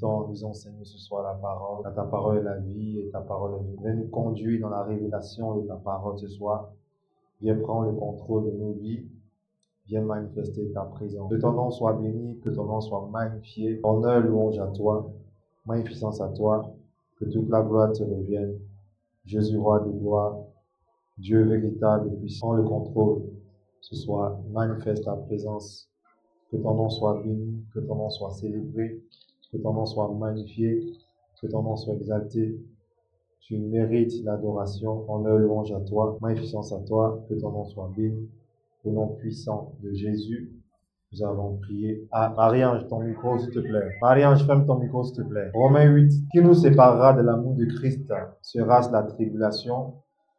Nous enseigner ce soir la parole, car ta parole est la vie et ta parole est vie. Viens nous conduire dans la révélation de ta parole ce soir. Viens prendre le contrôle de nos vies. Viens manifester ta présence. Que ton nom soit béni, que ton nom soit magnifié. Honneur, louange à toi, magnificence à toi. Que toute la gloire te revienne. Jésus, roi de gloire, Dieu véritable et puissant, le contrôle. Ce soir, manifeste ta présence. Que ton nom soit béni, que ton nom soit célébré, que ton nom soit magnifié, que ton nom soit exalté. Tu mérites l'adoration, honneur, louange à toi, magnificence à toi, que ton nom soit béni. Au nom puissant de Jésus, nous avons prié. Ah, Marie-Ange, ton micro, s'il te plaît. Marie-Ange, ferme ton micro, s'il te plaît. Romains 8. Qui nous séparera de l'amour de Christ? Sera-ce la tribulation,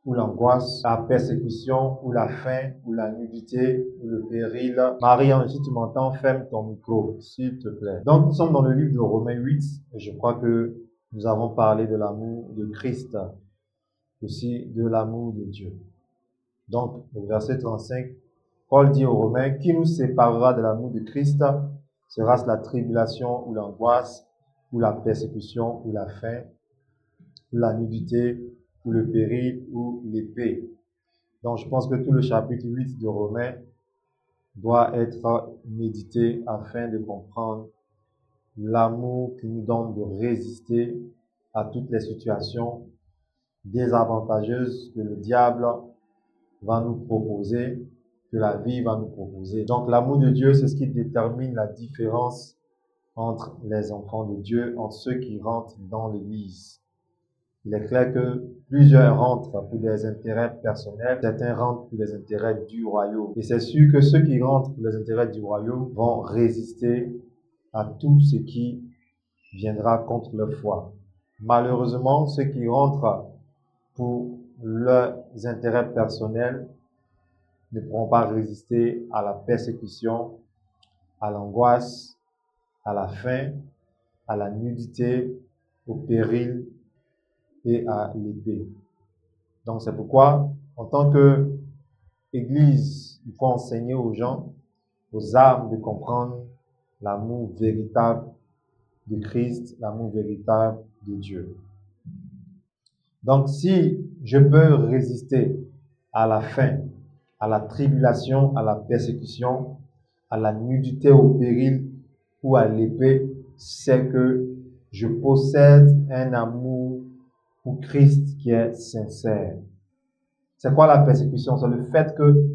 ou l'angoisse, la persécution, ou la faim, ou la nudité, ou le péril? Marie-Ange, si tu m'entends, ferme ton micro, s'il te plaît. Donc, nous sommes dans le livre de Romains 8, et je crois que nous avons parlé de l'amour de Christ, aussi de l'amour de Dieu. Donc, au verset 35, Paul dit aux Romains, qui nous séparera de l'amour de Christ? Sera-ce la tribulation ou l'angoisse, ou la persécution, ou la faim, ou la nudité, ou le péril, ou l'épée? Donc, je pense que tout le chapitre 8 de Romains doit être médité afin de comprendre l'amour qui nous donne de résister à toutes les situations désavantageuses que le diable va nous proposer, que la vie va nous proposer. Donc l'amour de Dieu, c'est ce qui détermine la différence entre les enfants de Dieu, entre ceux qui rentrent dans l'Église. Il est clair que plusieurs rentrent pour des intérêts personnels, certains rentrent pour les intérêts du royaume. Et c'est sûr que ceux qui rentrent pour les intérêts du royaume vont résister à tout ce qui viendra contre leur foi. Malheureusement, ceux qui rentrent pour leurs intérêts personnels ne pourront pas résister à la persécution, à l'angoisse, à la faim, à la nudité, au péril et à l'épée. Donc c'est pourquoi, en tant qu'Église, il faut enseigner aux gens, aux âmes, de comprendre l'amour véritable de Christ, l'amour véritable de Dieu. Donc si je peux résister à la faim, à la tribulation, à la persécution, à la nudité, au péril ou à l'épée, c'est que je possède un amour pour Christ qui est sincère. C'est quoi la persécution? C'est le fait que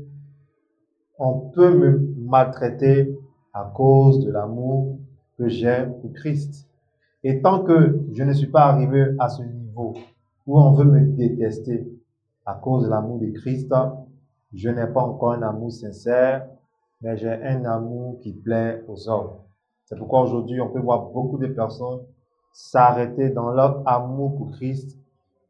on peut me maltraiter à cause de l'amour que j'ai pour Christ. Et tant que je ne suis pas arrivé à ce niveau où on veut me détester à cause de l'amour de Christ, je n'ai pas encore un amour sincère, mais j'ai un amour qui plaît aux hommes. C'est pourquoi aujourd'hui, on peut voir beaucoup de personnes s'arrêter dans leur amour pour Christ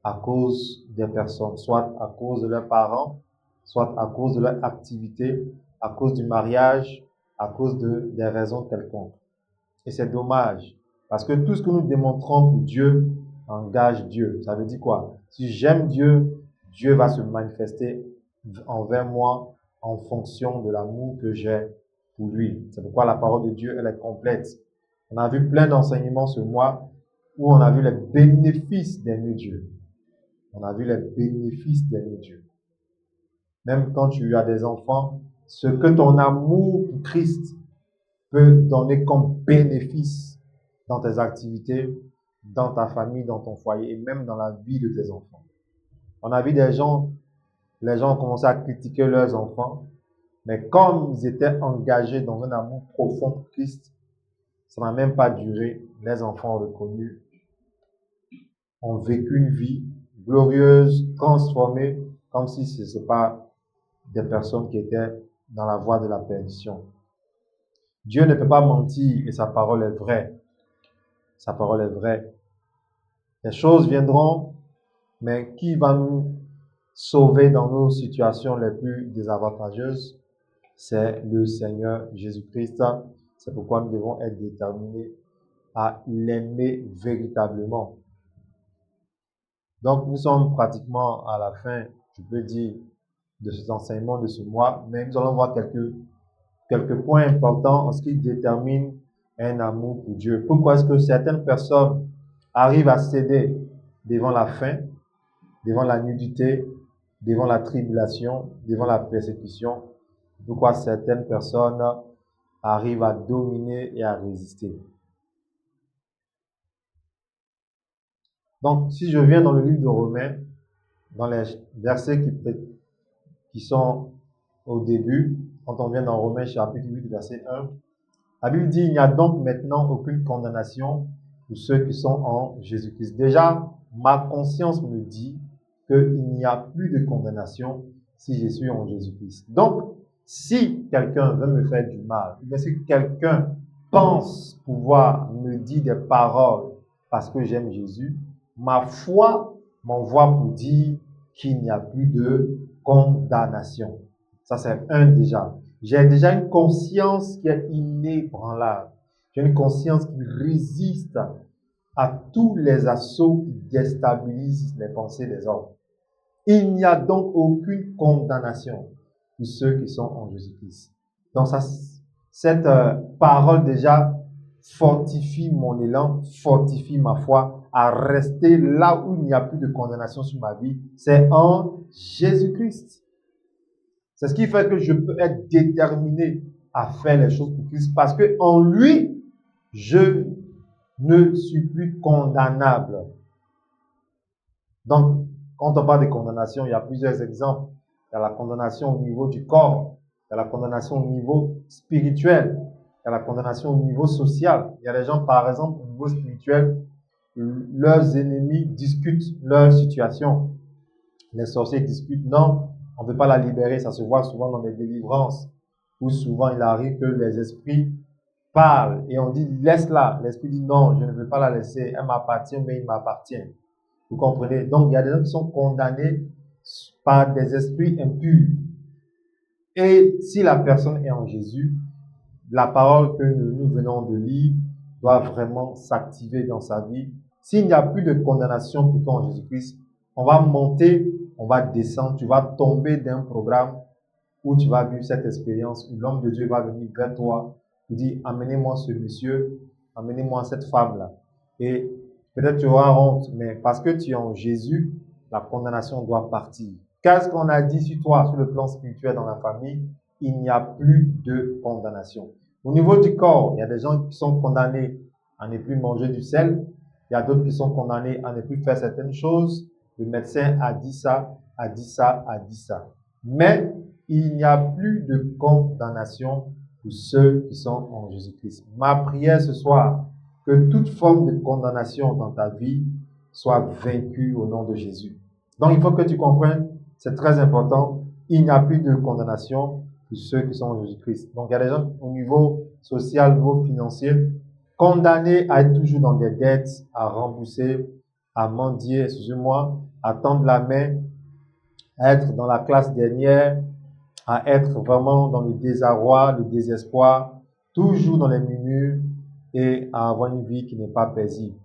à cause des personnes, soit à cause de leurs parents, soit à cause de leur activité, à cause du mariage, à cause des raisons quelconques. Et c'est dommage, parce que tout ce que nous démontrons pour Dieu engage Dieu. Ça veut dire quoi? Si j'aime Dieu, Dieu va se manifester envers moi en fonction de l'amour que j'ai pour lui. C'est pourquoi la parole de Dieu, elle est complète. On a vu plein d'enseignements ce mois où on a vu les bénéfices d'aimer Dieu. On a vu les bénéfices d'aimer Dieu. Même quand tu as des enfants, ce que ton amour pour Christ peut donner comme bénéfice dans tes activités, dans ta famille, dans ton foyer et même dans la vie de tes enfants. On a vu les gens ont commencé à critiquer leurs enfants, mais comme ils étaient engagés dans un amour profond pour Christ, ça n'a même pas duré. Les enfants ont reconnu, ont vécu une vie glorieuse, transformée, comme si ce n'est pas des personnes qui étaient dans la voie de la perdition. Dieu ne peut pas mentir et sa parole est vraie. Sa parole est vraie. Les choses viendront, mais qui va nous sauver dans nos situations les plus désavantageuses? C'est le Seigneur Jésus-Christ. C'est pourquoi nous devons être déterminés à l'aimer véritablement. Donc, nous sommes pratiquement à la fin, je peux dire, de cet enseignement de ce mois, mais nous allons voir quelques points importants en ce qui détermine un amour pour Dieu. Pourquoi est-ce que certaines personnes arrivent à céder devant la faim, devant la nudité, devant la tribulation, devant la persécution? Pourquoi certaines personnes arrivent à dominer et à résister? Donc, si je viens dans le livre de Romains, dans les versets qui sont au début, quand on vient dans Romains chapitre 8, verset 1, la Bible dit, il n'y a donc maintenant aucune condamnation pour ceux qui sont en Jésus-Christ. Déjà, ma conscience me dit qu'il n'y a plus de condamnation si je suis en Jésus-Christ. Donc, si quelqu'un veut me faire du mal, ou bien si quelqu'un pense pouvoir me dire des paroles parce que j'aime Jésus, ma foi m'envoie pour dire qu'il n'y a plus de condamnation. Ça, c'est un déjà. J'ai déjà une conscience qui est inébranlable. J'ai une conscience qui résiste à tous les assauts qui déstabilisent les pensées des hommes. Il n'y a donc aucune condamnation pour ceux qui sont en Jésus-Christ. Donc, cette parole déjà fortifie mon élan, fortifie ma foi à rester là où il n'y a plus de condamnation sur ma vie. C'est en Jésus-Christ. C'est ce qui fait que je peux être déterminé à faire les choses pour Christ parce que en lui, je ne suis plus condamnable. Donc, quand on parle de condamnation, il y a plusieurs exemples. Il y a la condamnation au niveau du corps, il y a la condamnation au niveau spirituel, il y a la condamnation au niveau social. Il y a des gens, par exemple, au niveau spirituel, leurs ennemis discutent leur situation. Les sorciers discutent, non, on ne peut pas la libérer. Ça se voit souvent dans les délivrances, où souvent il arrive que les esprits parlent et on dit, laisse-la. L'esprit dit, non, je ne veux pas la laisser. Elle m'appartient, mais il m'appartient. Vous comprenez? Donc, il y a des gens qui sont condamnés par des esprits impurs. Et si la personne est en Jésus, la parole que nous venons de lire doit vraiment s'activer dans sa vie. S'il n'y a plus de condamnation pour toi en Jésus-Christ, on va monter, on va descendre, tu vas tomber d'un programme où tu vas vivre cette expérience, où l'homme de Dieu va venir vers toi, il dit, amenez-moi ce monsieur, amenez-moi cette femme-là. Et peut-être tu auras honte, mais parce que tu es en Jésus, la condamnation doit partir. Qu'est-ce qu'on a dit sur toi, sur le plan spirituel dans la famille? Il n'y a plus de condamnation. Au niveau du corps, il y a des gens qui sont condamnés à ne plus manger du sel. Il y a d'autres qui sont condamnés à ne plus faire certaines choses. Le médecin a dit ça, a dit ça, a dit ça. Mais il n'y a plus de condamnation pour ceux qui sont en Jésus-Christ. Ma prière ce soir, que toute forme de condamnation dans ta vie soit vaincue au nom de Jésus. Donc, il faut que tu comprennes, c'est très important, il n'y a plus de condamnation pour ceux qui sont en Jésus-Christ. Donc, il y a des gens au niveau social, au niveau financier, condamnés à être toujours dans des dettes, à rembourser, à mendier, excusez-moi, à tendre la main, à être dans la classe dernière, à être vraiment dans le désarroi, le désespoir, toujours dans les murmures et à avoir une vie qui n'est pas paisible.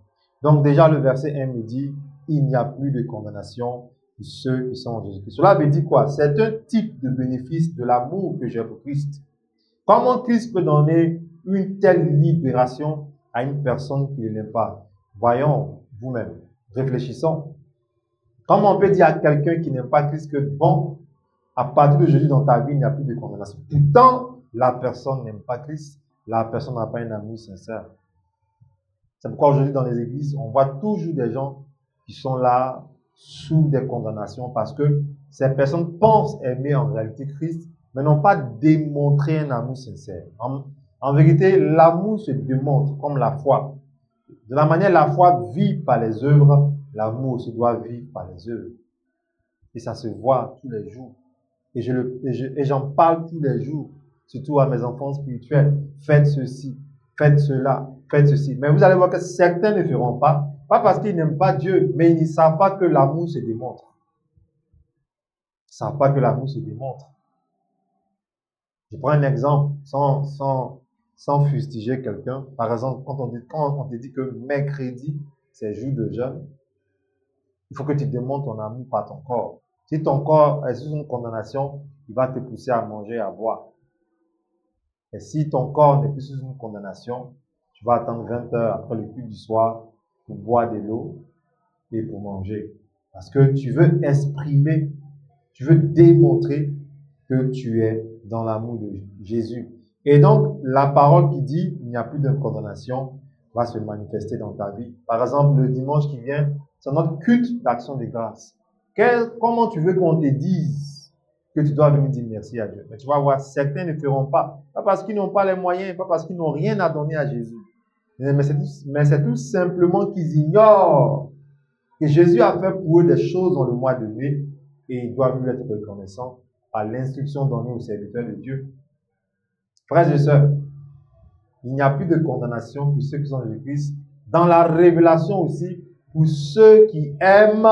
Donc déjà le verset 1 me dit, il n'y a plus de condamnation pour ceux qui sont en Jésus-Christ. Cela veut dire quoi? C'est un type de bénéfice de l'amour que j'ai pour Christ. Comment Christ peut donner une telle libération à une personne qui ne l'aime pas? Voyons vous-même, réfléchissons. Comment on peut dire à quelqu'un qui n'aime pas Christ que bon, à partir d'aujourd'hui dans ta vie, il n'y a plus de condamnation. Pourtant, la personne n'aime pas Christ, la personne n'a pas un amour sincère. C'est pourquoi aujourd'hui dans les églises, on voit toujours des gens qui sont là sous des condamnations parce que ces personnes pensent aimer en réalité Christ, mais n'ont pas démontré un amour sincère. En vérité, l'amour se démontre comme la foi. De la manière la foi vit par les œuvres, l'amour aussi doit vivre par les œuvres. Et ça se voit tous les jours. Et j'en parle tous les jours, surtout à mes enfants spirituels. Faites ceci, faites cela, faites ceci. Mais vous allez voir que certains ne feront pas, pas parce qu'ils n'aiment pas Dieu, mais ils ne savent pas que l'amour se démontre. Ils ne savent pas que l'amour se démontre. Je prends un exemple sans fustiger quelqu'un. Par exemple, quand on te dit que mercredi, c'est jour de jeûne, il faut que tu démontres ton amour par ton corps. Si ton corps est sous une condamnation, il va te pousser à manger, à boire. Et si ton corps n'est plus sous une condamnation, tu vas attendre 20 heures après le culte du soir pour boire de l'eau et pour manger. Parce que tu veux exprimer, tu veux démontrer que tu es dans l'amour de Jésus. Et donc, la parole qui dit il n'y a plus de condamnation va se manifester dans ta vie. Par exemple, le dimanche qui vient, c'est notre culte d'action de grâce. Comment tu veux qu'on te dise que tu dois venir dire merci à Dieu? Mais tu vas voir, certains ne feront pas. Pas parce qu'ils n'ont pas les moyens, pas parce qu'ils n'ont rien à donner à Jésus. Mais c'est tout simplement qu'ils ignorent que Jésus a fait pour eux des choses dans le mois de mai et ils doivent lui être reconnaissants à l'instruction donnée aux serviteurs de Dieu. Frères et sœurs, il n'y a plus de condamnation pour ceux qui sont en Jésus-Christ. Dans la révélation aussi, pour ceux qui aiment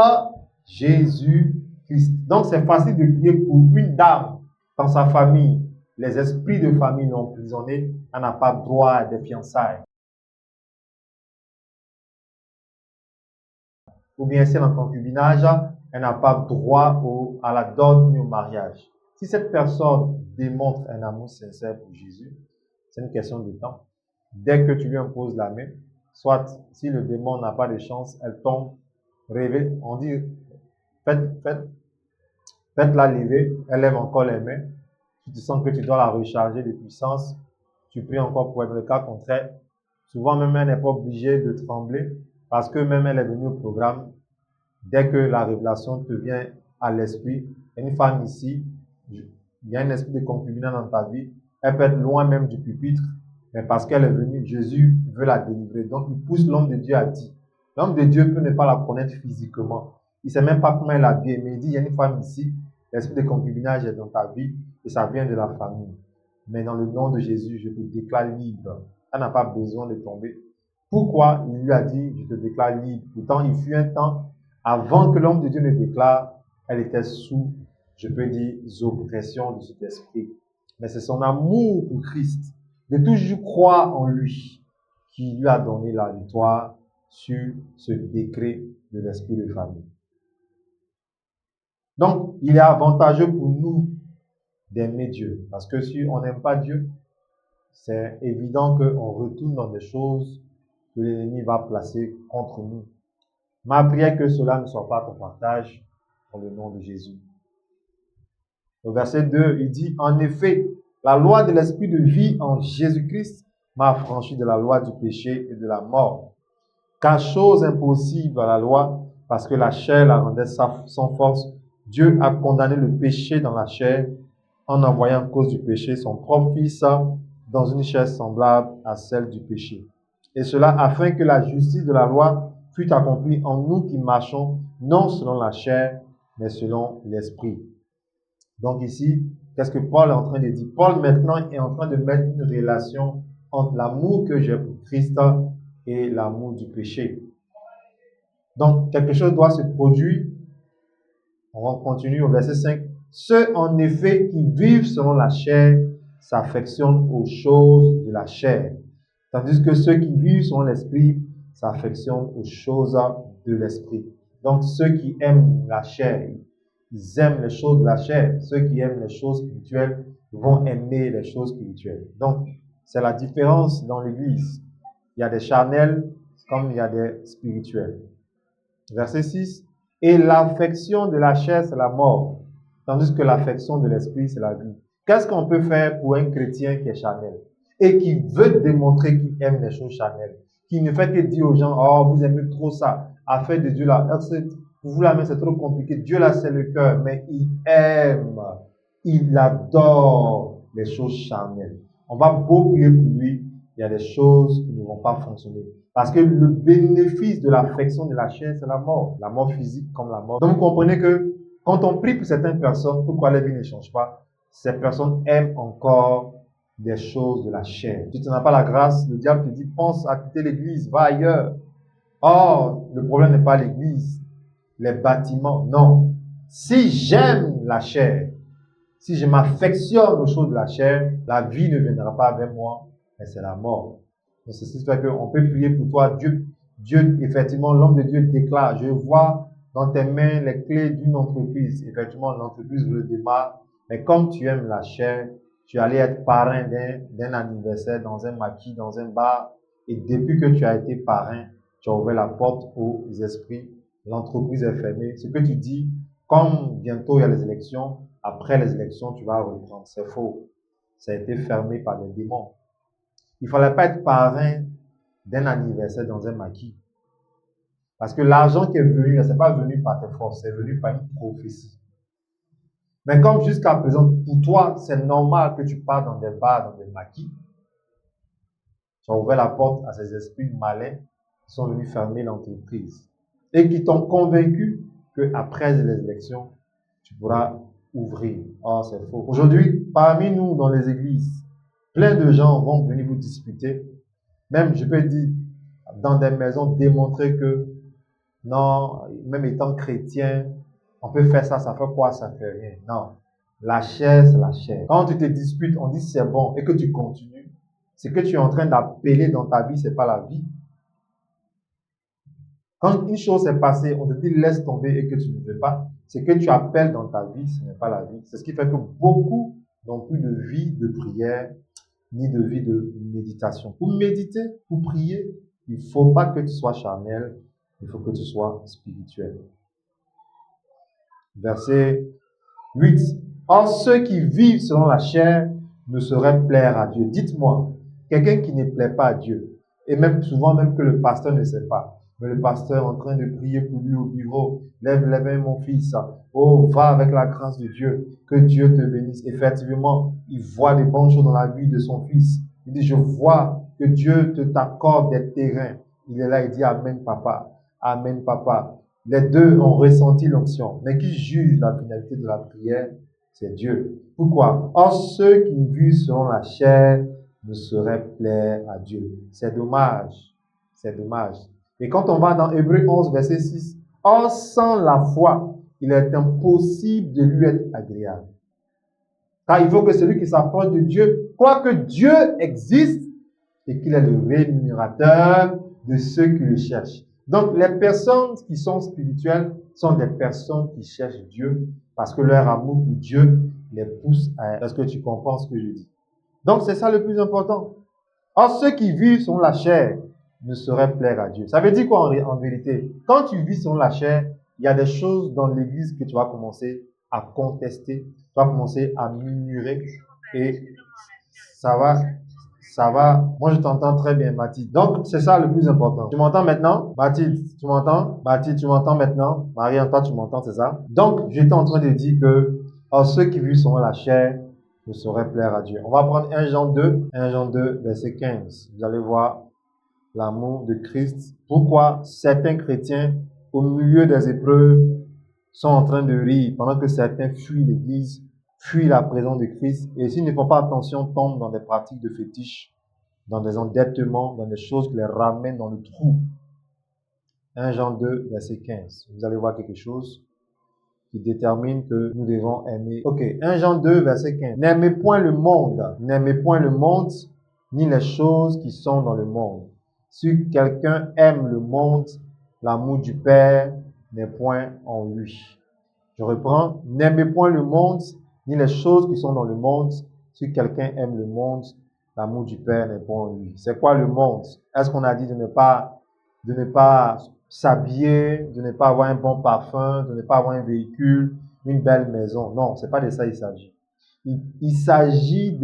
Jésus-Christ. Donc c'est facile de prier pour une dame dans sa famille. Les esprits de famille l'ont emprisonnée. Elle n'a pas droit à des fiançailles. Ou bien si elle est en concubinage, elle n'a pas droit à la dot ni au mariage. Si cette personne démontre un amour sincère pour Jésus, c'est une question de temps. Dès que tu lui imposes la main, soit si le démon n'a pas de chance, elle tombe, réveille, on dit, faites-la lever, elle lève encore les mains, tu te sens que tu dois la recharger de puissance, tu pries encore pour être le cas contraire. Souvent même elle n'est pas obligée de trembler parce que même elle est venue au programme. Dès que la révélation te vient à l'esprit, une femme ici, il y a un esprit de concubinage dans ta vie, elle peut être loin même du pupitre, mais parce qu'elle est venue, Jésus veut la délivrer. Donc il pousse l'homme de Dieu à dire. L'homme de Dieu peut ne pas la connaître physiquement. Il ne sait même pas comment elle habille, mais il dit, il y a une femme ici, l'esprit de concubinage est dans ta vie et ça vient de la famille. Mais dans le nom de Jésus, je te déclare libre. Elle n'a pas besoin de tomber. Pourquoi il lui a dit, je te déclare libre? Pourtant, il fut un temps, avant que l'homme de Dieu ne déclare, elle était sous, je peux dire, oppression de cet esprit. Mais c'est son amour pour Christ, de toujours croire en lui, qui lui a donné la victoire sur ce décret de l'esprit de famille. Donc, il est avantageux pour nous d'aimer Dieu. Parce que si on n'aime pas Dieu, c'est évident qu'on retourne dans des choses que l'ennemi va placer contre nous. Ma prière que cela ne soit pas ton partage dans le nom de Jésus. Au verset 2, il dit, en effet, la loi de l'esprit de vie en Jésus-Christ m'a affranchi de la loi du péché et de la mort. Car chose impossible à la loi, parce que la chair la rendait sans force, Dieu a condamné le péché dans la chair en envoyant à cause du péché son propre Fils dans une chair semblable à celle du péché. Et cela afin que la justice de la loi fût accomplie en nous qui marchons non selon la chair, mais selon l'esprit. Donc ici, qu'est-ce que Paul est en train de dire? Paul maintenant est en train de mettre une relation entre l'amour que j'ai pour Christ et l'amour du péché. Donc, quelque chose doit se produire. On continue au verset 5. Ceux en effet qui vivent selon la chair s'affectionnent aux choses de la chair, tandis que ceux qui vivent selon l'esprit s'affectionnent aux choses de l'esprit. Donc, ceux qui aiment la chair, ils aiment les choses de la chair. Ceux qui aiment les choses spirituelles vont aimer les choses spirituelles. Donc, c'est la différence dans l'Église. Il y a des charnels comme il y a des spirituels. Verset 6. Et l'affection de la chair, c'est la mort, tandis que l'affection de l'esprit, c'est la vie. Qu'est-ce qu'on peut faire pour un chrétien qui est charnel et qui veut démontrer qu'il aime les choses charnelles, qui ne fait que dire aux gens, oh, vous aimez trop ça, affaire de Dieu là, pour vous la main, c'est trop compliqué. Dieu là, c'est le cœur, mais il aime, il adore les choses charnelles. On va beau prier pour lui, il y a des choses qui ne vont pas fonctionner. Parce que le bénéfice de l'affection de la chair, c'est la mort physique comme la mort. Donc vous comprenez que quand on prie pour certaines personnes, pourquoi les vies ne changent pas? Ces personnes aiment encore des choses de la chair. Si tu n'as pas la grâce, le diable te dit, pense à quitter l'église, va ailleurs. Or, le problème n'est pas l'église, les bâtiments, non. Si j'aime la chair, si je m'affectionne aux choses de la chair, la vie ne viendra pas avec moi, mais c'est la mort. Donc, c'est ce qui fait qu'on peut prier pour toi. Dieu, effectivement, l'homme de Dieu déclare, je vois dans tes mains les clés d'une entreprise. Effectivement, l'entreprise vous le démarre. Mais comme tu aimes la chair, tu allais être parrain d'un anniversaire, dans un maquis, dans un bar. Et depuis que tu as été parrain, tu as ouvert la porte aux esprits, l'entreprise est fermée. Ce que tu dis, comme bientôt il y a les élections, après les élections, tu vas reprendre. C'est faux. Ça a été fermé par des démons. Il ne fallait pas être parrain d'un anniversaire dans un maquis. Parce que l'argent qui est venu, ce n'est pas venu par tes forces, c'est venu par une prophétie. Mais comme jusqu'à présent, pour toi, c'est normal que tu pars dans des bars, dans des maquis, tu as ouvert la porte à ces esprits malins qui sont venus fermer l'entreprise et qui t'ont convaincu qu'après les élections, tu pourras ouvrir. Oh, c'est faux. Aujourd'hui, parmi nous, dans les églises, plein de gens vont venir vous disputer. Même, je peux dire, dans des maisons, démontrer que non, même étant chrétien, on peut faire ça, ça fait quoi, ça fait rien. Non, la chair, c'est la chair. Quand tu te disputes, on dit c'est bon et que tu continues, ce que tu es en train d'appeler dans ta vie, c'est pas la vie. Quand une chose est passée, on te dit laisse tomber et que tu ne veux pas, ce que tu appelles dans ta vie, ce n'est pas la vie. C'est ce qui fait que beaucoup n'ont plus de vie de prière, ni de vie de méditation. Pour méditer, pour prier, il ne faut pas que tu sois charnel, il faut que tu sois spirituel. Verset 8. Or, ceux qui vivent selon la chair ne sauraient plaire à Dieu. Dites-moi, quelqu'un qui ne plaît pas à Dieu, et même souvent même que le pasteur ne sait pas, mais le pasteur est en train de prier pour lui au bureau, lève les mains mon fils, oh va avec la grâce de Dieu, que Dieu te bénisse. Effectivement, il voit des bonnes choses dans la vie de son fils. Il dit, je vois que Dieu t'accorde des terrains. Il est là, il dit, amen papa, amen papa. Les deux ont ressenti l'onction, mais qui juge la finalité de la prière, c'est Dieu. Pourquoi? Or, ceux qui vivent selon la chair ne sauraient plaire à Dieu. C'est dommage. C'est dommage. Et quand on va dans Hébreux 11, verset 6, or, sans la foi, il est impossible de lui être agréable. Car il faut que celui qui s'approche de Dieu croit que Dieu existe et qu'il est le rémunérateur de ceux qui le cherchent. Donc, les personnes qui sont spirituelles sont des personnes qui cherchent Dieu parce que leur amour pour Dieu les pousse à... Est-ce que tu comprends ce que je dis? Donc, c'est ça le plus important. Or, ceux qui vivent selon la chair ne sauraient plaire à Dieu. Ça veut dire quoi en vérité? Quand tu vis selon la chair, il y a des choses dans l'église que tu vas commencer à contester, tu vas commencer à murmurer et ça va. Moi, je t'entends très bien, Mathilde. Donc, c'est ça le plus important. Tu m'entends maintenant? Mathilde, tu m'entends? Mathilde, tu m'entends maintenant? Marie-Antoine, tu m'entends, c'est ça? Donc, j'étais en train de dire que ceux qui vivent selon la chair ne sauraient plaire à Dieu. On va prendre 1 Jean 2, verset 15. Vous allez voir l'amour de Christ. Pourquoi certains chrétiens, au milieu des épreuves, sont en train de rire pendant que certains fuient l'église, fuient la présence de Christ, et s'ils ne font pas attention, tombent dans des pratiques de fétiche, dans des endettements, dans des choses qui les ramènent dans le trou. 1 Jean 2, verset 15. Vous allez voir quelque chose qui détermine que nous devons aimer. Ok, 1 Jean 2, verset 15. N'aimez point le monde, ni les choses qui sont dans le monde. Si quelqu'un aime le monde, l'amour du Père n'est point en lui. Je reprends. N'aimez point le monde, ni les choses qui sont dans le monde. Si quelqu'un aime le monde, l'amour du Père n'est point en lui. C'est quoi le monde? Est-ce qu'on a dit de ne pas s'habiller, de ne pas avoir un bon parfum, de ne pas avoir un véhicule, une belle maison? Non, c'est pas de ça il s'agit. Il s'agit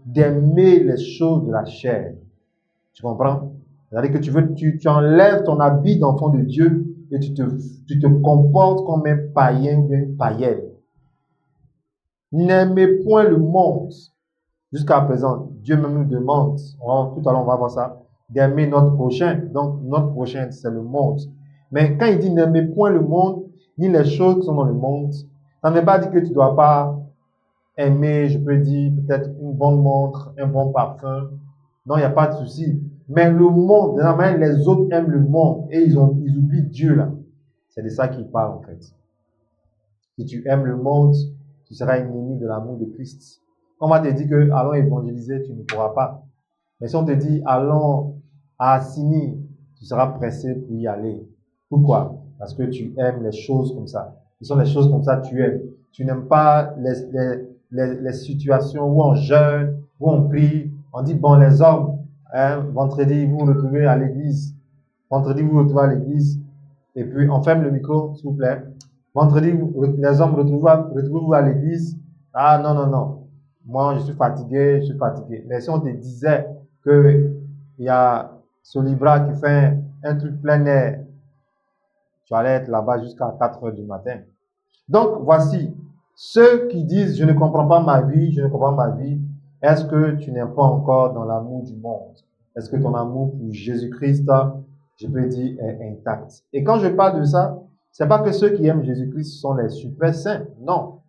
d'aimer les choses de la chair. Tu comprends? C'est-à-dire que tu enlèves ton habit d'enfant de Dieu et tu te comportes comme un païen ou une païenne. N'aimez point le monde. Jusqu'à présent, Dieu même nous demande, tout à l'heure on va voir ça, d'aimer notre prochain. Donc, notre prochain, c'est le monde. Mais quand il dit n'aimez point le monde, ni les choses qui sont dans le monde, ça ne veut pas dire que tu ne dois pas aimer, je peux dire, peut-être une bonne montre, un bon parfum. Non, il n'y a pas de souci. Mais le monde, de la manière les autres aiment le monde et ils oublient Dieu là. C'est de ça qu'il parle en fait. Si tu aimes le monde, tu seras ennemi de l'amour de Christ. On va te dire que allons évangéliser, tu ne pourras pas. Mais si on te dit allons à Assini, tu seras pressé pour y aller. Pourquoi? Parce que tu aimes les choses comme ça. Ce sont les choses comme ça que tu aimes. Tu n'aimes pas les situations où on jeûne, où on prie, on dit bon les hommes, Vendredi, vous vous retrouvez à l'église. Vendredi, vous vous retrouvez à l'église. Et puis, on ferme le micro, s'il vous plaît. Vendredi, les hommes, retrouvez-vous à l'église. Ah, non, non, non. Moi, je suis fatigué. Mais si on te disait qu'il y a Solibra qui fait un truc plein air, tu allais être là-bas jusqu'à 4 heures du matin. Donc, voici, ceux qui disent, je ne comprends pas ma vie, est-ce que tu n'es pas encore dans l'amour du monde? Est-ce que ton amour pour Jésus-Christ, je peux dire, est intact? Et quand je parle de ça, c'est pas que ceux qui aiment Jésus-Christ sont les super saints. Non.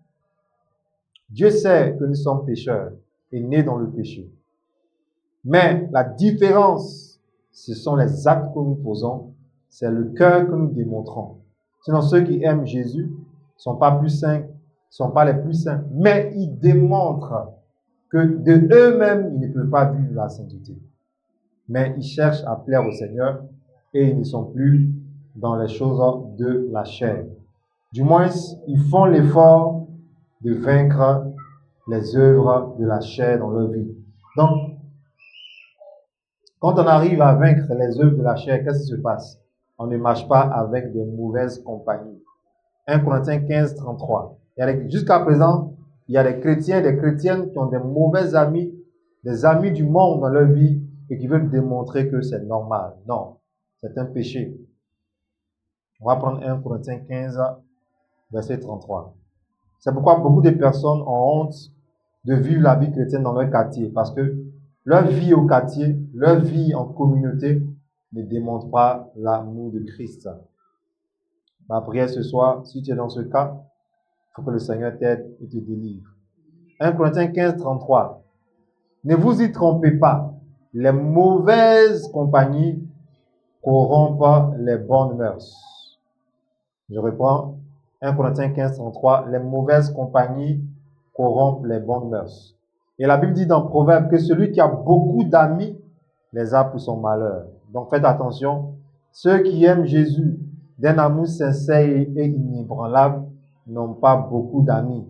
Dieu sait que nous sommes pécheurs et nés dans le péché. Mais la différence, ce sont les actes que nous posons, c'est le cœur que nous démontrons. Sinon, ceux qui aiment Jésus ne sont pas plus saints, sont pas les plus saints, mais ils démontrent que de eux-mêmes, ils ne peuvent pas vivre la sainteté. Mais ils cherchent à plaire au Seigneur et ils ne sont plus dans les choses de la chair. Du moins, ils font l'effort de vaincre les œuvres de la chair dans leur vie. Donc, quand on arrive à vaincre les œuvres de la chair, qu'est-ce qui se passe? On ne marche pas avec de mauvaises compagnies. 1 Corinthiens 15, 33. Jusqu'à présent, il y a des chrétiens et des chrétiennes qui ont des mauvais amis, des amis du monde dans leur vie et qui veulent démontrer que c'est normal. Non, c'est un péché. On va prendre 1 Corinthiens 15, verset 33. C'est pourquoi beaucoup de personnes ont honte de vivre la vie chrétienne dans leur quartier parce que leur vie au quartier, leur vie en communauté ne démontre pas l'amour de Christ. Ma prière ce soir, si tu es dans ce cas, il faut que le Seigneur t'aide et te délivre. 1 Corinthiens 15, 33. Ne vous y trompez pas. Les mauvaises compagnies corrompent les bonnes mœurs. Je reprends. 1 Corinthiens 15, 33. Les mauvaises compagnies corrompent les bonnes mœurs. Et la Bible dit dans Proverbe que celui qui a beaucoup d'amis les a pour son malheur. Donc faites attention. Ceux qui aiment Jésus d'un amour sincère et inébranlable n'ont pas beaucoup d'amis.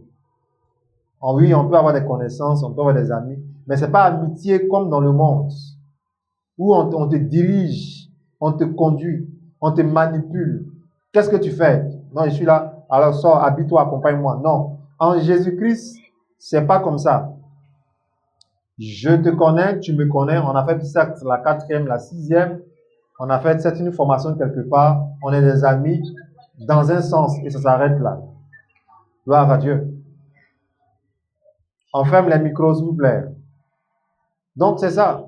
Oui, on peut avoir des connaissances, on peut avoir des amis, mais c'est pas amitié comme dans le monde, où on te dirige, on te conduit, on te manipule. Qu'est-ce que tu fais? Non, je suis là, alors sors, habille-toi, accompagne-moi. Non, en Jésus-Christ, c'est pas comme ça. Je te connais, tu me connais, on a fait certes la 4e, la 6e, on a fait cette une formation quelque part, on est des amis dans un sens et ça s'arrête là. Gloire à Dieu. On ferme les micros, s'il vous plaît. Donc c'est ça.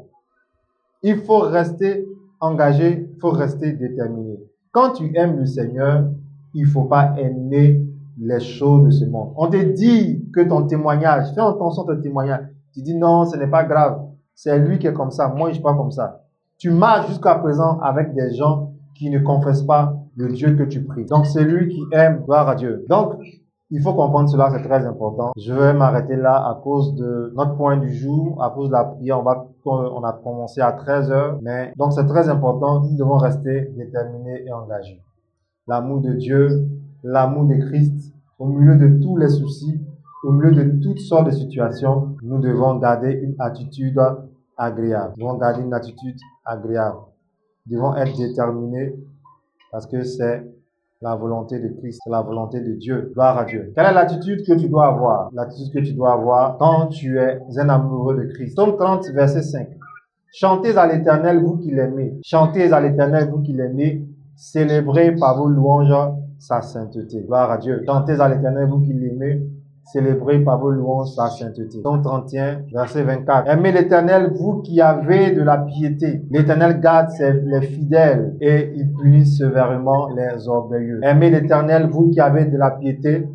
Il faut rester engagé, il faut rester déterminé. Quand tu aimes le Seigneur, il ne faut pas aimer les choses de ce monde. On te dit que ton témoignage, fais attention à ton témoignage. Tu dis non, ce n'est pas grave. C'est lui qui est comme ça, moi je ne suis pas comme ça. Tu marches jusqu'à présent avec des gens qui ne confessent pas le Dieu que tu pries. Donc c'est lui qui aime, gloire à Dieu. Donc, il faut comprendre cela, c'est très important. Je vais m'arrêter là à cause de notre point du jour, à cause de la prière. On a commencé à 13 heures, mais donc c'est très important. Nous devons rester déterminés et engagés. L'amour de Dieu, l'amour de Christ, au milieu de tous les soucis, au milieu de toutes sortes de situations, nous devons garder une attitude agréable. Nous devons garder une attitude agréable. Nous devons être déterminés parce que c'est la volonté de Christ, la volonté de Dieu. Gloire à Dieu. Quelle est l'attitude que tu dois avoir? L'attitude que tu dois avoir quand tu es un amoureux de Christ. Psaume 30, verset 5. Chantez à l'Éternel, vous qui l'aimez. Chantez à l'Éternel, vous qui l'aimez. Célébrez par vos louanges sa sainteté. Gloire à Dieu. Chantez à l'Éternel, vous qui l'aimez. Célébrez par vos louanges sa sainteté. Psaume 31, verset 24. Aimez l'Éternel, vous qui avez de la piété. L'Éternel garde les fidèles et il punit sévèrement les orgueilleux. Aimez l'Éternel, vous qui avez de la piété.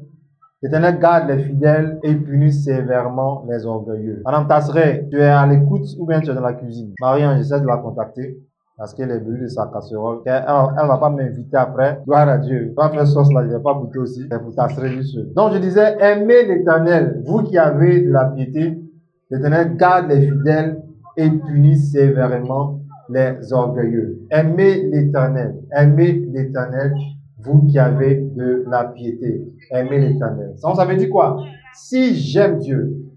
L'Éternel garde les fidèles et il punit sévèrement les orgueilleux. Madame Tasseret, tu es à l'écoute ou bien tu es dans la cuisine? Marie-Ange, j'essaie de la contacter parce qu'elle est brûlée de sa casserole. Elle va pas m'inviter après. Gloire à Dieu. Je vais faire sauce là, je vais pas goûter aussi. C'est pour Tasseret juste. Donc je disais, aimez l'Éternel, vous qui avez de la piété. L'Éternel garde les fidèles et punit sévèrement les orgueilleux. Aimez l'Éternel, vous qui avez de la piété. Aimez l'Éternel. Ça veut dire quoi? Si j'aime Dieu,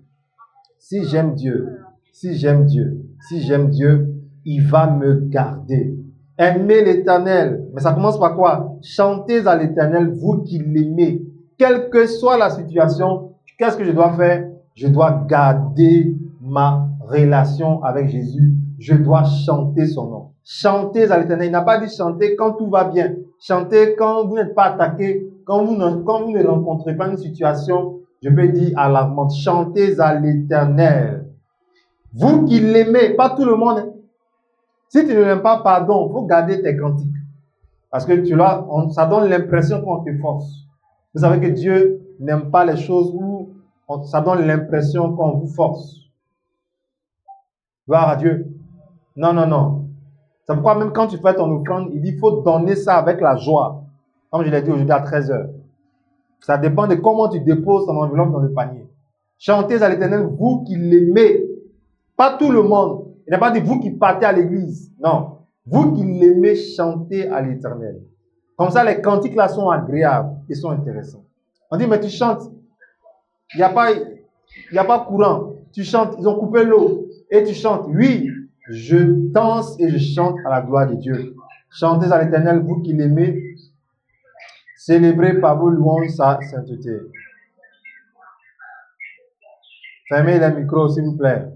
il va me garder. Aimez l'Éternel. Mais ça commence par quoi? Chantez à l'Éternel, vous qui l'aimez. Quelle que soit la situation, qu'est-ce que je dois faire? Je dois garder ma relation avec Jésus. Je dois chanter son nom. Chantez à l'Éternel. Il n'a pas dit chanter quand tout va bien. Chantez quand vous n'êtes pas attaqué, quand vous ne rencontrez pas une situation, je peux dire alarmante. Chantez à l'Éternel. Vous qui l'aimez, pas tout le monde. Si tu ne l'aimes pas, pardon, il faut garder tes cantiques. Parce que ça donne l'impression qu'on te force. Vous savez que Dieu n'aime pas les choses où ça donne l'impression qu'on vous force. Gloire à Dieu. Non, non, non. C'est pourquoi même quand tu fais ton offrande, il dit qu'il faut donner ça avec la joie. Comme je l'ai dit aujourd'hui à 13h. Ça dépend de comment tu déposes ton enveloppe dans le panier. Chantez à l'Éternel, vous qui l'aimez. Pas tout le monde. Il n'a pas dit vous qui partez à l'église. Non. Vous qui l'aimez, chantez à l'Éternel. Comme ça, les cantiques là sont agréables et sont intéressants. On dit, mais tu chantes. Il n'y a pas courant. Tu chantes. Ils ont coupé l'eau. Et tu chantes. Oui, je danse et je chante à la gloire de Dieu. Chantez à l'Éternel, vous qui l'aimez. Célébrez par vos louanges sa sainteté. Fermez les micros, s'il vous plaît.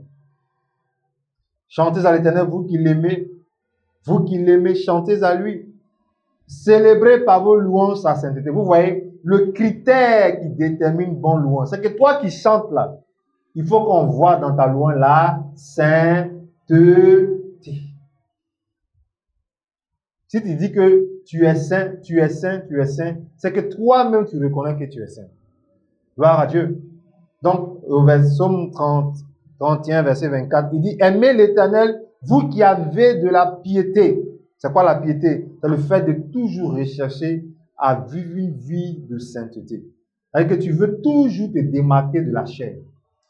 Chantez à l'Éternel, vous qui l'aimez. Vous qui l'aimez, chantez à lui. Célébrez par vos louanges sa sainteté. Vous voyez, le critère qui détermine bon louange, c'est que toi qui chantes là, il faut qu'on voit dans ta louange la sainteté. Si tu dis que tu es saint, tu es saint, tu es saint, c'est que toi-même tu reconnais que tu es saint. Gloire à Dieu. Donc, au Psaume 31, verset 24, il dit, aimez l'Éternel, vous qui avez de la piété. C'est quoi la piété? C'est le fait de toujours rechercher à vivre une vie de sainteté. C'est-à-dire que tu veux toujours te démarquer de la chair.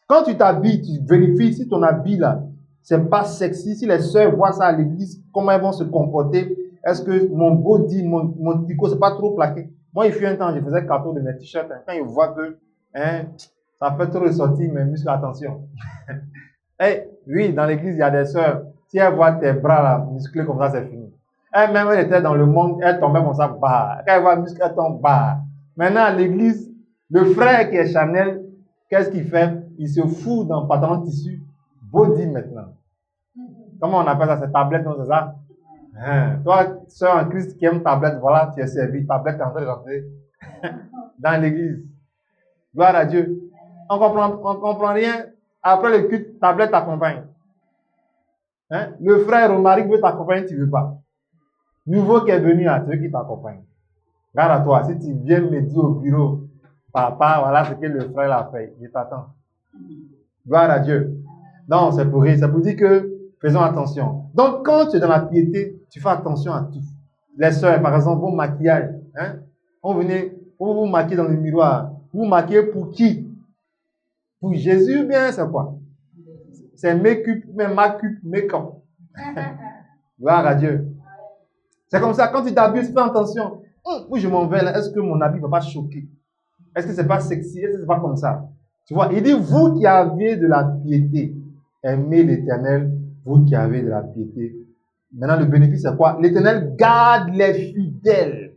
Quand tu t'habilles, tu vérifies si ton habit là, c'est pas sexy. Si les sœurs voient ça à l'église, comment elles vont se comporter? Est-ce que mon body, mon tricot, c'est pas trop plaqué? Moi, il fut un temps, je faisais carton de mes t-shirts. Quand ils voient que ça fait trop ressortir mes muscles, attention. Oui, dans l'église, il y a des sœurs. Si elles voient tes bras là, musclés comme ça, c'est fini. Même elle était dans le monde, elle tombait comme ça, bah. Quand elle voit le muscle, elle tombe, bah. Maintenant, à l'église, le frère qui est Chanel, qu'est-ce qu'il fait? Il se fout dans le pantalon de tissu, body maintenant. Comment on appelle ça? C'est tablette, non, c'est ça? Toi, sœur en Christ qui aime tablette, voilà, tu es servi. Tablette est en train de rentrer dans l'église. Gloire à Dieu. On comprend rien. Après le culte, tablette t'accompagne. Le frère Romaric veut t'accompagner, tu ne veux pas. Nouveau qui est venu là, tu veux qu'il t'accompagne. Regarde à toi, si tu viens me dire au bureau, papa, voilà ce que le frère a fait, je t'attends. Gloire à Dieu. Non, c'est pour rire, c'est pour dire que faisons attention. Donc, quand tu es dans la piété, tu fais attention à tout. Les sœurs, par exemple, vos maquillages. Vous vous maquillez dans le miroir. Vous maquillez pour qui? Pour Jésus, ou bien c'est quoi? C'est make-up, mais make-up. Gloire à Dieu. C'est comme ça, quand tu t'habilles, fais attention. Où je m'en vais là, est-ce que mon habit ne va pas choquer? Est-ce que c'est pas sexy? Est-ce que c'est pas comme ça? Tu vois, il dit, vous qui avez de la piété, aimez l'Éternel, vous qui avez de la piété. Maintenant, le bénéfice, c'est quoi? L'Éternel garde les fidèles.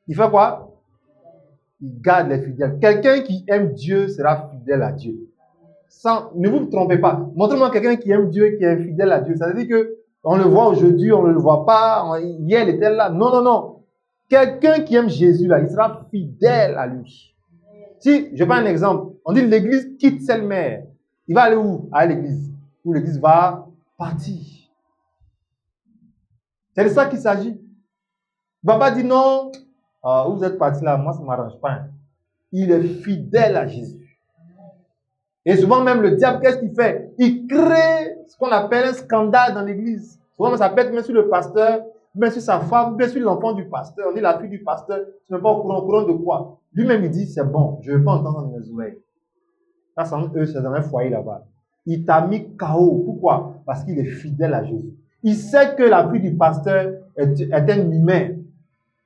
Il fait quoi? Il garde les fidèles. Quelqu'un qui aime Dieu sera fidèle à Dieu. Ne vous trompez pas. Montrez-moi quelqu'un qui aime Dieu, qui est fidèle à Dieu. Ça veut dire que on le voit aujourd'hui, on ne le voit pas. Hier, il était là. Non, non, non. Quelqu'un qui aime Jésus, là, il sera fidèle à lui. Si, je prends un exemple. On dit l'église quitte cette mère. Il va aller où? À l'église. Où l'église va partir. C'est de ça qu'il s'agit. Il ne va pas dire non. Où vous êtes parti là, moi ça ne m'arrange pas. Il est fidèle à Jésus. Et souvent même le diable, qu'est-ce qu'il fait? Il crée ce qu'on appelle un scandale dans l'église. Souvent ça peut être même sur le pasteur, bien sur sa femme, bien sur l'enfant du pasteur. On dit la fille du pasteur, tu n'es pas au courant de quoi? Lui-même il dit c'est bon, je ne veux pas entendre dans mes oreilles. Ça c'est dans un foyer là-bas. Il t'a mis KO. Pourquoi? Parce qu'il est fidèle à Jésus. Il sait que la fille du pasteur est un humain.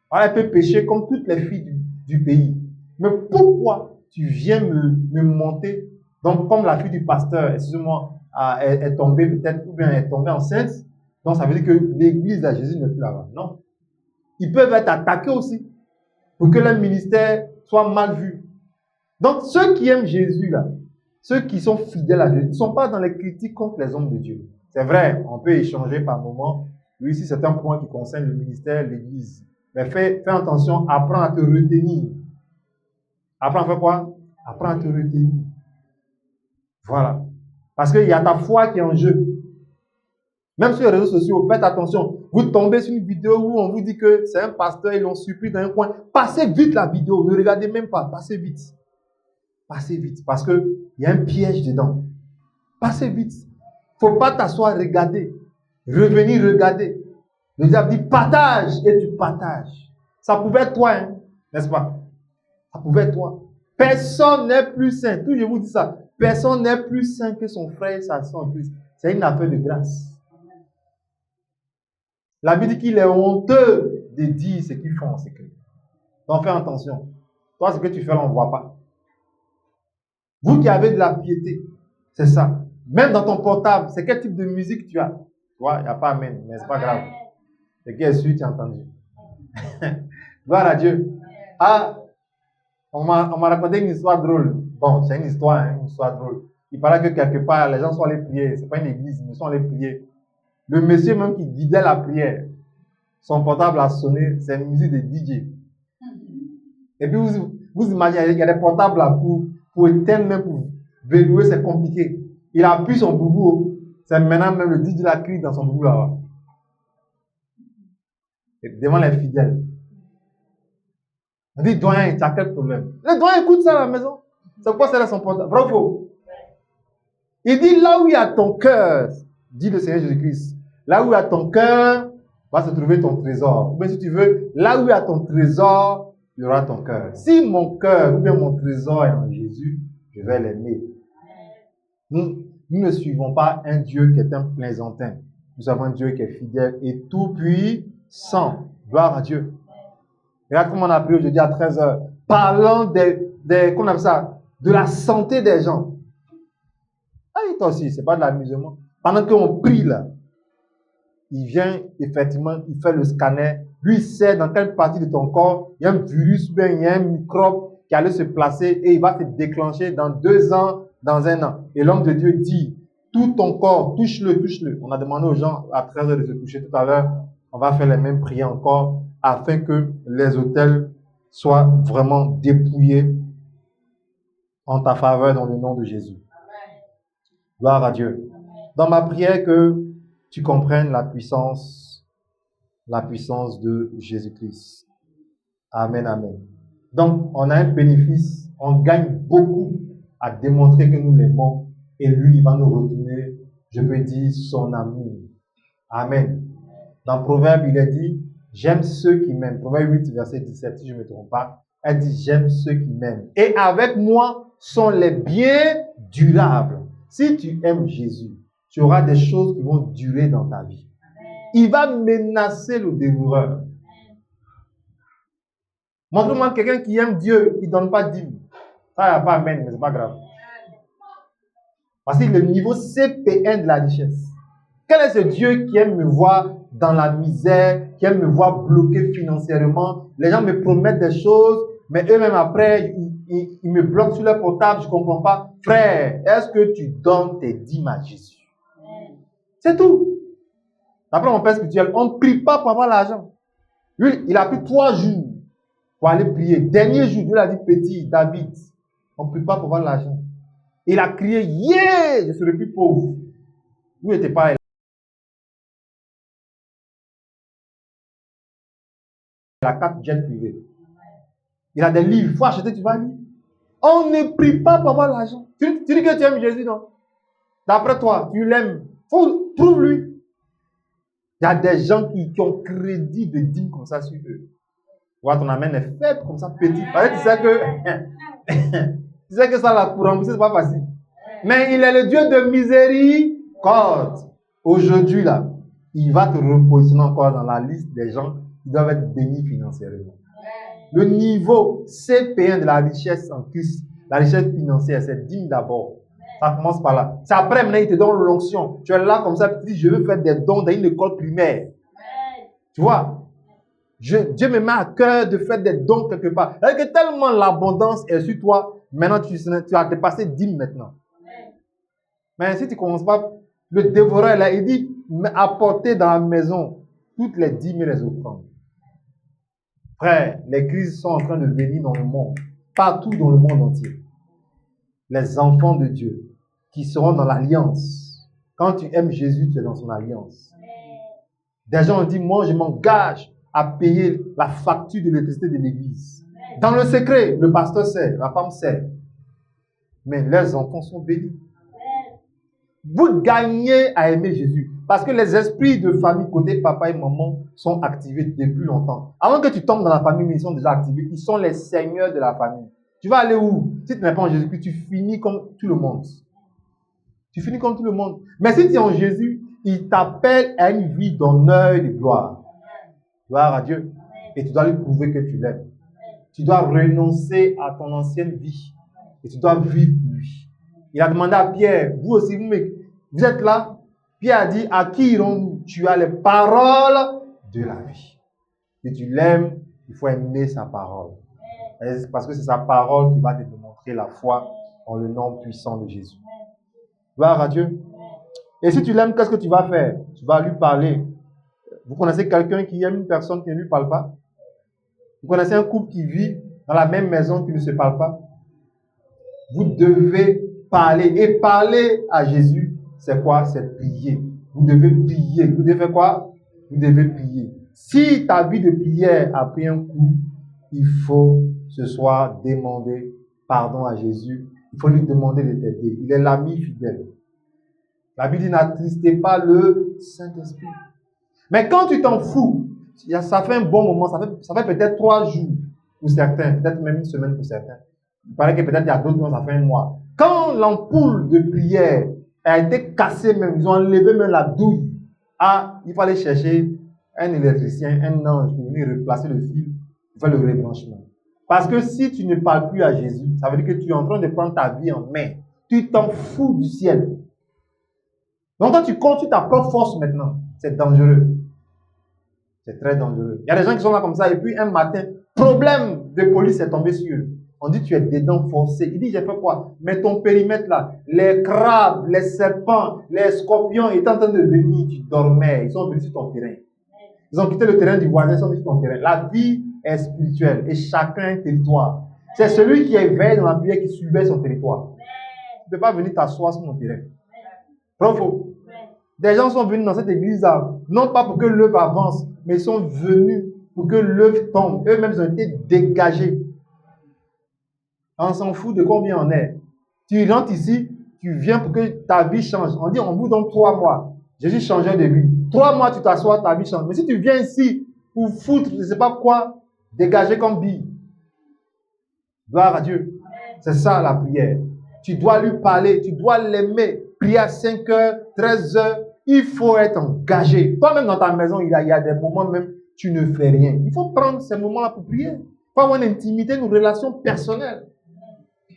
Alors, elle peut pécher comme toutes les filles du pays. Mais pourquoi tu viens me monter? Donc, comme la fille du pasteur, excusez-moi, est tombée peut-être, ou bien est tombée enceinte, Donc, ça veut dire que l'église à Jésus n'est plus là-bas. Non. Ils peuvent être attaqués aussi pour que leur ministère soit mal vu. Donc, ceux qui aiment Jésus, là, ceux qui sont fidèles à Jésus, ne sont pas dans les critiques contre les hommes de Dieu. C'est vrai, on peut échanger par moments. Oui, si c'est un point qui concerne le ministère, l'église. Mais fais attention, apprends à te retenir. Apprends à faire quoi? Apprends à te retenir. Voilà. Parce qu'il y a ta foi qui est en jeu. Même sur les réseaux sociaux, faites attention. Vous tombez sur une vidéo où on vous dit que c'est un pasteur, ils l'ont surpris dans un coin. Passez vite la vidéo, ne regardez même pas, passez vite. Passez vite, parce qu'il y a un piège dedans. Passez vite. Il ne faut pas t'asseoir, regarder. Revenir, regarder. Le diable dit partage et tu partages. Ça pouvait être toi, hein, n'est-ce pas? Ça pouvait être toi. Personne n'est plus saint. Tout je vous dis ça. Personne n'est plus saint que son frère et sa soeur en Christ. C'est une affaire de grâce. La Bible dit qu'il est honteux de dire ce qu'ils font en secret. Donc fais attention. Toi, ce que tu fais là, on ne voit pas. Vous qui avez de la piété, c'est ça. Même dans ton portable, c'est quel type de musique tu as? Tu vois, il n'y a pas amen, mais c'est pas grave. C'est qui est sûr, tu as entendu. Gloire à Dieu. Ah, on m'a raconté une histoire drôle. Bon, c'est une histoire, hein, une histoire drôle. Il paraît que quelque part, les gens sont allés prier. Ce n'est pas une église, ils sont allés prier. Le monsieur même qui guidait la prière, son portable a sonné, c'est une musique de DJ. Et puis vous imaginez, il y a des portables là pour éteindre, même pour verrouiller, c'est compliqué. Il appuie son boubou, c'est maintenant même le DJ la crie dans son boubou là-bas. Devant les fidèles. On dit, doyen, tu as quel problème? Le doyen écoute ça à la maison. C'est quoi c'est son portable? Bravo. Il dit, là où il y a ton cœur, dit le Seigneur Jésus-Christ, là où il y a ton cœur, va se trouver ton trésor. Mais si tu veux, là où il y a ton trésor, il y aura ton cœur. Si mon cœur ou bien mon trésor est en Jésus, je vais l'aimer. Nous ne suivons pas un Dieu qui est un plaisantin. Nous avons un Dieu qui est fidèle et tout puissant. Gloire à Dieu. Regarde comment on a prié aujourd'hui à 13h. Parlant comment on appelle ça, de la santé des gens. Ah, et toi aussi, c'est pas de l'amusement. Pendant qu'on prie là, il vient effectivement, il fait le scanner. Lui, il sait dans quelle partie de ton corps il y a un virus, bien il y a un microbe qui allait se placer et il va se déclencher dans 2 ans, dans 1 an. Et l'homme de Dieu dit, tout ton corps, touche-le, touche-le. On a demandé aux gens à 13h de se toucher tout à l'heure. On va faire les mêmes prières encore afin que les autels soient vraiment dépouillés en ta faveur dans le nom de Jésus. Gloire à Dieu. Dans ma prière, que tu comprennes la puissance de Jésus-Christ. Amen, amen. Donc, on a un bénéfice, on gagne beaucoup à démontrer que nous l'aimons et lui, il va nous retourner, je peux dire, son amour. Amen. Dans Proverbe, il est dit, j'aime ceux qui m'aiment. Proverbe 8, verset 17, si je ne me trompe pas. Elle dit, j'aime ceux qui m'aiment. Et avec moi sont les biens durables. Si tu aimes Jésus, tu auras des choses qui vont durer dans ta vie. Il va menacer le dévoreur. Montre-moi quelqu'un qui aime Dieu, qui ne donne pas dîme. Ça, il n'y a pas amen, mais ce n'est pas grave. Parce que le niveau CP1 de la richesse. Quel est ce Dieu qui aime me voir dans la misère, qui aime me voir bloqué financièrement? Les gens me promettent des choses, mais eux-mêmes après, ils me bloquent sur leur portable, je ne comprends pas. Frère, est-ce que tu donnes tes dîmes à Jésus? C'est tout. D'après mon père spirituel, on ne prie pas pour avoir l'argent. Lui, il a pris 3 jours pour aller prier. Dernier jour, Dieu l'a dit, petit, David, on ne prie pas pour avoir l'argent. Il a crié, yeah, je serai plus pauvre. Vous n'étiez pas là. Il a 4 jets privés. Il a des livres, il faut acheter, tu vas lire. On ne prie pas pour avoir l'argent. Tu dis que tu aimes Jésus, non? D'après toi, tu l'aimes. Prouve-lui. Il y a des gens qui ont crédit de dîmes comme ça sur eux. Voilà, ton amène est faible comme ça, petit. Parce que tu sais que ça, là, pour rembourser, c'est pas facile. Mais il est le Dieu de miséricorde. Aujourd'hui, là, il va te repositionner encore dans la liste des gens qui doivent être bénis financièrement. Le niveau CP1 de la richesse en Christ, la richesse financière, c'est digne d'abord. Ça commence par là. C'est après, maintenant, il te donne l'onction. Tu es là comme ça, tu dis, je veux faire des dons dans une école primaire. Tu vois? Dieu me met à cœur de faire des dons quelque part. C'est que tellement l'abondance est sur toi, maintenant tu as dépassé 10 maintenant. Mais si tu ne commences pas, le dévoreur est là, il dit, apportez dans la maison toutes les 10 000 les offrandes. Frère, les crises sont en train de venir dans le monde, partout dans le monde entier. Les enfants de Dieu qui seront dans l'alliance. Quand tu aimes Jésus, tu es dans son alliance. Des gens ont dit, moi je m'engage à payer la facture de l'électricité de l'église. Dans le secret, le pasteur sait, la femme sait. Mais leurs enfants sont bénis. Vous gagnez à aimer Jésus. Parce que les esprits de famille, côté papa et maman, sont activés depuis longtemps. Avant que tu tombes dans la famille, ils sont déjà activés. Ils sont les seigneurs de la famille. Tu vas aller où? Si tu n'es pas en Jésus-Christ, tu finis comme tout le monde. Tu finis comme tout le monde. Mais si tu es en Jésus, il t'appelle à une vie d'honneur et de gloire. Gloire à Dieu. Et tu dois lui prouver que tu l'aimes. Tu dois renoncer à ton ancienne vie. Et tu dois vivre pour lui. Il a demandé à Pierre, vous aussi, vous êtes là? Pierre a dit, à qui irons-nous? Tu as les paroles de la vie. Si tu l'aimes, il faut aimer sa parole. Parce que c'est sa parole qui va te démontrer la foi en le nom puissant de Jésus. Gloire à Dieu. Et si tu l'aimes, qu'est-ce que tu vas faire? Tu vas lui parler. Vous connaissez quelqu'un qui aime une personne qui ne lui parle pas? Vous connaissez un couple qui vit dans la même maison qui ne se parle pas? Vous devez parler. Et parler à Jésus, c'est quoi? C'est prier. Vous devez prier. Vous devez faire quoi? Vous devez prier. Si ta vie de prière a pris un coup, il faut ce soir demander pardon à Jésus. Il faut lui demander de t'aider. Il est l'ami fidèle. La Bible dit, n'attristez pas le Saint-Esprit. Mais quand tu t'en fous, ça fait un bon moment, ça fait peut-être 3 jours pour certains, peut-être même une semaine pour certains. Il paraît que peut-être il y a d'autres mois, ça fait un mois. Quand l'ampoule de prière a été cassée même, ils ont enlevé même la douille. Ah, il fallait chercher un électricien, un ange pour venir replacer le fil, pour faire le rebranchement. Parce que si tu ne parles plus à Jésus, ça veut dire que tu es en train de prendre ta vie en main. Tu t'en fous du ciel. Donc quand tu comptes sur ta propre force maintenant, c'est dangereux. C'est très dangereux. Il y a des gens qui sont là comme ça et puis un matin, problème de police est tombé sur eux. On dit tu es dedans forcé. Il dit j'ai fait quoi? Mais ton périmètre là, les crabes, les serpents, les scorpions étaient en train de venir, tu dormais, ils sont venus sur ton terrain. Ils ont quitté le terrain du voisin, ils sont venus sur ton terrain. La vie est spirituelle et chacun a un territoire. C'est celui qui est veillé dans la prière qui surveille son territoire. Tu ne peux pas venir t'asseoir sur mon terrain. Bravo. Des gens sont venus dans cette église-là, non pas pour que l'œuvre avance, mais ils sont venus pour que l'œuvre tombe. Eux-mêmes ont été dégagés. On s'en fout de combien on est. Tu rentres ici, tu viens pour que ta vie change. On dit, on vous donne 3 mois. Jésus changeait de vie. 3 mois, tu t'assois, ta vie change. Mais si tu viens ici pour foutre, je ne sais pas quoi, dégager comme bille. Gloire à Dieu. C'est ça la prière. Tu dois lui parler, tu dois l'aimer. Prier à 5 heures, 13 heures. Il faut être engagé. Toi-même dans ta maison, il y a des moments même, tu ne fais rien. Il faut prendre ces moments-là pour prier. Il faut avoir une intimité, une relation personnelle.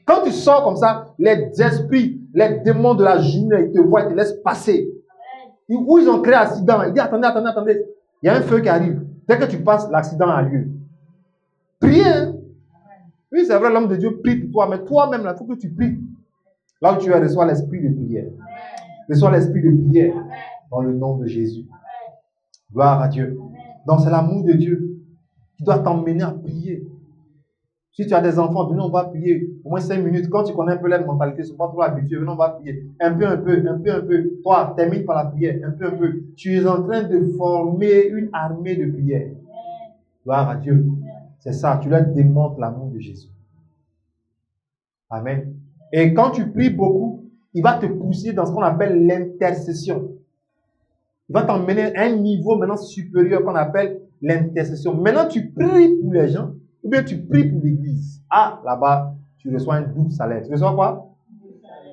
Quand tu sors comme ça, les esprits, les démons de la journée, ils te voient, ils te laissent passer. Où ils ont créé accident. Ils disent, attendez. Il y a un feu qui arrive. Dès que tu passes, l'accident a lieu. Priez. Hein? Oui, c'est vrai, l'homme de Dieu prie pour toi, mais toi-même, il faut que tu pries. Là où tu es, reçois l'esprit de prière. Reçois l'esprit de prière dans le nom de Jésus. Gloire à Dieu. Donc, c'est l'amour de Dieu qui doit t'emmener à prier. Si tu as des enfants, venez, on va prier. Au moins 5 minutes. Quand tu connais un peu la mentalité, souvent trop habitué, venez, on va prier. Un peu. Toi, termine par la prière. Un peu. Tu es en train de former une armée de prière. Gloire à Dieu. C'est ça, tu leur démontres l'amour de Jésus. Amen. Et quand tu pries beaucoup, il va te pousser dans ce qu'on appelle l'intercession. Il va t'emmener à un niveau maintenant supérieur qu'on appelle l'intercession. Maintenant, tu pries pour les gens, ou bien tu pries pour l'église. Ah, là-bas, tu reçois un double salaire. Tu reçois quoi?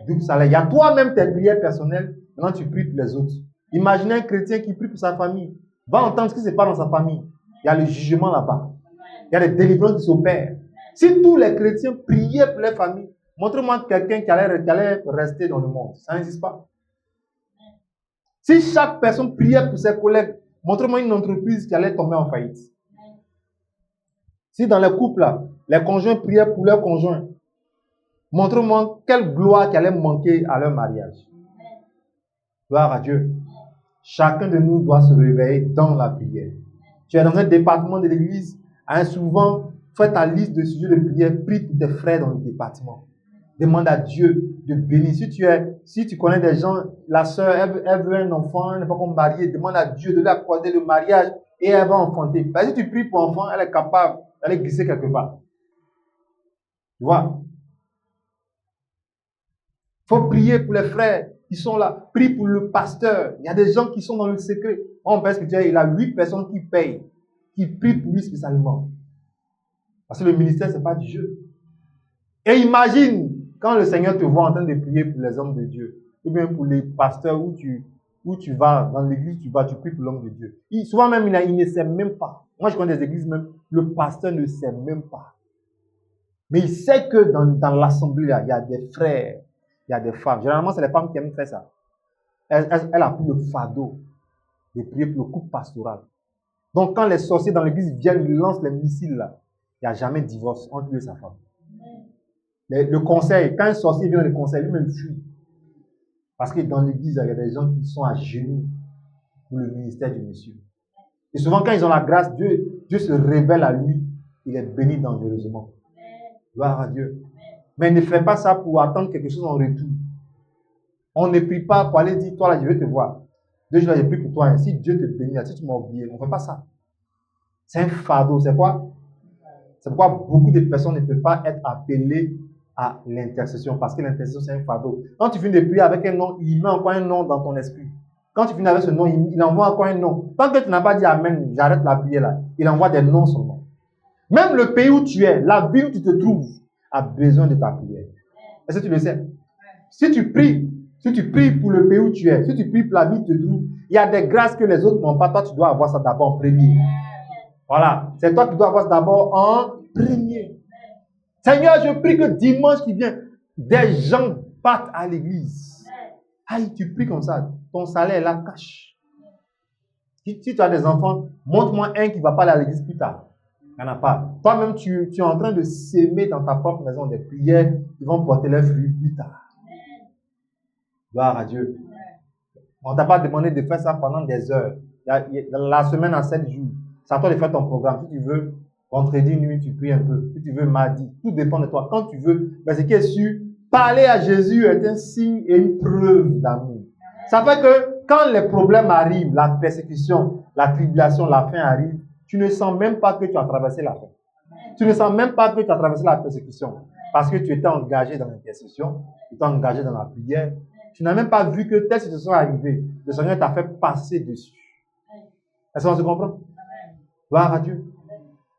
Double salaire. Il y a toi-même tes prières personnelles. Maintenant, tu pries pour les autres. Imaginez un chrétien qui prie pour sa famille. Va entendre ce qui se passe dans sa famille. Il y a le jugement là-bas. Il y a les délivrances qui s'opèrent. Si tous les chrétiens priaient pour leur famille, Montre-moi quelqu'un qui allait rester dans le monde. Ça n'existe pas. Si chaque personne priait pour ses collègues, montre-moi une entreprise qui allait tomber en faillite. Si dans les couples, là, les conjoints priaient pour leurs conjoints, montre-moi quelle gloire qui allait manquer à leur mariage. Gloire à Dieu. Chacun de nous doit se réveiller dans la prière. Tu es dans un département de l'église, souvent, fais ta liste de sujets de prière, prie pour tes frères dans le département. Demande à Dieu de bénir. Si tu connais des gens, la sœur, elle veut un enfant, elle n'est pas encore mariée, demande à Dieu de lui accorder le mariage et elle va enfanter. Parce que si tu pries pour enfant, elle est capable d'aller glisser quelque part. Tu vois? Il faut prier pour les frères qui sont là. Prie pour le pasteur. Il y a des gens qui sont dans le secret. On pense que il a 8 personnes qui payent, qui prient pour lui spécialement. Parce que le ministère, ce n'est pas du jeu. Et imagine quand le Seigneur te voit en train de prier pour les hommes de Dieu, ou bien pour les pasteurs où tu vas, dans l'église, tu pries pour l'homme de Dieu. Souvent même, il ne sait même pas. Moi, je connais des églises même, le pasteur ne sait même pas. Mais il sait que dans l'assemblée, il y a des frères, il y a des femmes. Généralement, c'est les femmes qui aiment faire ça. Elle a pris le fardeau de prier pour le couple pastoral. Donc, quand les sorciers dans l'église viennent, ils lancent les missiles là, il n'y a jamais de divorce entre lui et sa femme. Le conseil, quand un sorcier vient, le conseil, lui-même fuit. Parce que dans l'église, il y a des gens qui sont à genoux pour le ministère du monsieur. Et souvent, quand ils ont la grâce, Dieu se révèle à lui. Il est béni dangereusement. Gloire à Dieu. Mais ne fais pas ça pour attendre quelque chose en retour. On ne prie pas pour aller dire, toi là, je vais te voir. 2 jours là, je prie pour toi. Si Dieu te bénit, si tu m'as oublié, on ne fait pas ça. C'est un fardeau. C'est quoi? C'est pourquoi beaucoup de personnes ne peuvent pas être appelées à l'intercession. Parce que l'intercession, c'est un fardeau. Quand tu finis de prier avec un nom, il met encore un nom dans ton esprit. Quand tu finis avec ce nom, il envoie encore un nom. Tant que tu n'as pas dit Amen, j'arrête la prière là. Il envoie des noms seulement. Même le pays où tu es, la ville où tu te trouves, a besoin de ta prière. Est-ce que tu le sais? Si tu pries pour le pays où tu es, si tu pries pour la ville où tu te trouves, il y a des grâces que les autres n'ont pas. Toi, tu dois avoir ça d'abord en premier. Voilà. C'est toi qui dois avoir ça d'abord en premier. Seigneur, je prie que dimanche qui vient, des gens partent à l'église. Aïe, tu pries comme ça. Ton salaire là cache. Si tu as des enfants, montre-moi un qui ne va pas aller à l'église plus tard. Il n'y en a pas. Toi-même, tu es en train de s'aimer dans ta propre maison des prières qui vont porter leurs fruits plus tard. Gloire à Dieu. On ne t'a pas demandé de faire ça pendant des heures. La semaine en 7 jours. C'est à toi de faire ton programme. Si tu veux, vendredi nuit, tu pries un peu. Si tu veux, mardi. Tout dépend de toi. Quand tu veux, mais ce qui est sûr, parler à Jésus est un signe et une preuve d'amour. Ça fait que quand les problèmes arrivent, la persécution, la tribulation, la faim arrive, tu ne sens même pas que tu as traversé la faim. Tu ne sens même pas que tu as traversé la persécution. Parce que tu étais engagé dans l'intercession, tu étais engagé dans la prière. Tu n'as même pas vu que telle situation est arrivée. Le Seigneur t'a fait passer dessus. Est-ce qu'on se comprend? Gloire à Dieu.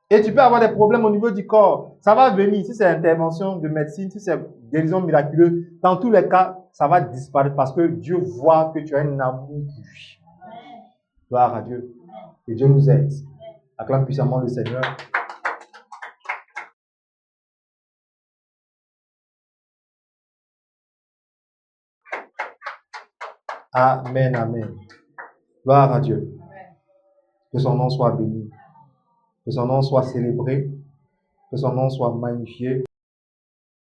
Et tu peux avoir des problèmes au niveau du corps. Ça va venir. Si c'est intervention de médecine, si c'est guérison miraculeuse, dans tous les cas, ça va disparaître parce que Dieu voit que tu as un amour pour lui. Gloire à Dieu. Et Dieu nous aide. Acclame puissamment le Seigneur. Amen, amen. Gloire à Dieu. Que son nom soit béni. Que son nom soit célébré. Que son nom soit magnifié.